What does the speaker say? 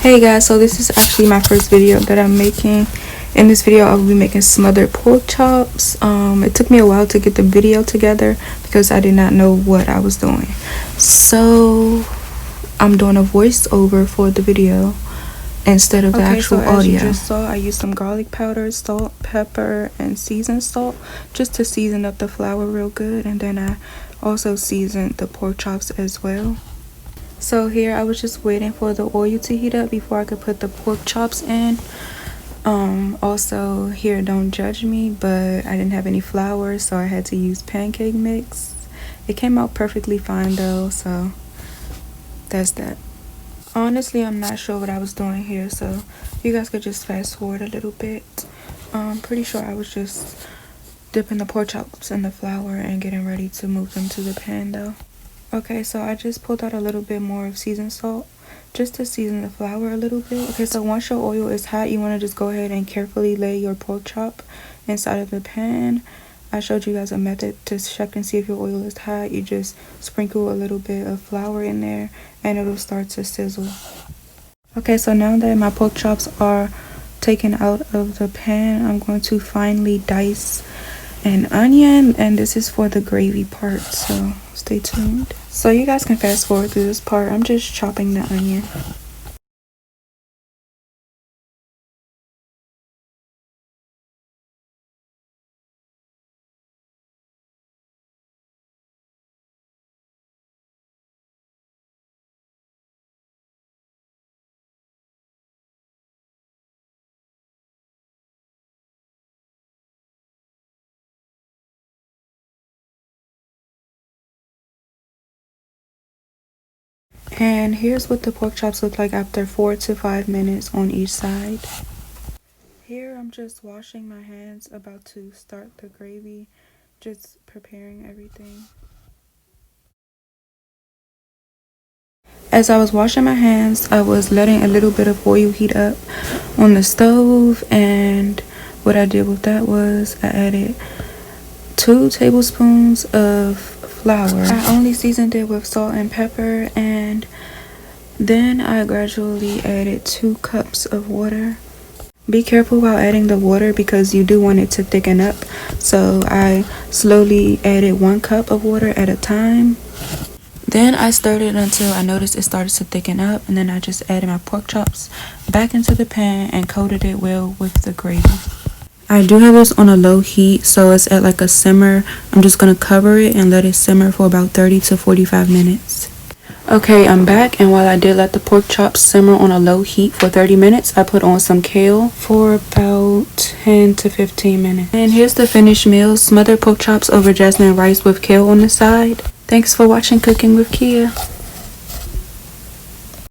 Hey guys, so this is actually my first video that I'm making. In this video I will be making smothered pork chops. It took me a while to get the video together because I did not know what I was doing, so I'm doing a voiceover for the video instead of the actual audio. As you just saw, I used some garlic powder, salt, pepper, and seasoned salt just to season up the flour real good, and then I also seasoned the pork chops as well. So here I was just waiting for the oil to heat up before I could put the pork chops in. Also here, don't judge me, but I didn't have any flour, so I had to use pancake mix. It came out perfectly fine though, so that's that. Honestly, I'm not sure what I was doing here, so you guys could just fast forward a little bit. Pretty sure I was just dipping the pork chops in the flour and getting ready to move them to the pan though. Okay, so I just pulled out a little bit more of seasoned salt just to season the flour a little bit. Okay, so once your oil is hot, you want to just go ahead and carefully lay your pork chop inside of the pan. I showed you guys a method to check and see if your oil is hot. You just sprinkle a little bit of flour in there and it'll start to sizzle. Okay, so now that my pork chops are taken out of the pan, I'm going to finely dice an onion, and this is for the gravy part, so stay tuned. So you guys can fast forward through this part. I'm just chopping the onion. And here's what the pork chops look like after 4 to 5 minutes on each side. Here I'm just washing my hands, about to start the gravy, just preparing everything. As I was washing my hands, I was letting a little bit of oil heat up on the stove, and what I did with that was I added 2 tablespoons of flour. I only seasoned it with salt and pepper, and then I gradually added 2 cups of water. Be careful while adding the water because you do want it to thicken up, so I slowly added 1 cup of water at a time. Then I stirred it until I noticed it started to thicken up, and then I just added my pork chops back into the pan and coated it well with the gravy. I do have this on a low heat, so it's at like a simmer. I'm just going to cover it and let it simmer for about 30 to 45 minutes. Okay, I'm back, and while I did let the pork chops simmer on a low heat for 30 minutes, I put on some kale for about 10 to 15 minutes. And here's the finished meal: smothered pork chops over jasmine rice with kale on the side. Thanks for watching Cooking with Kia.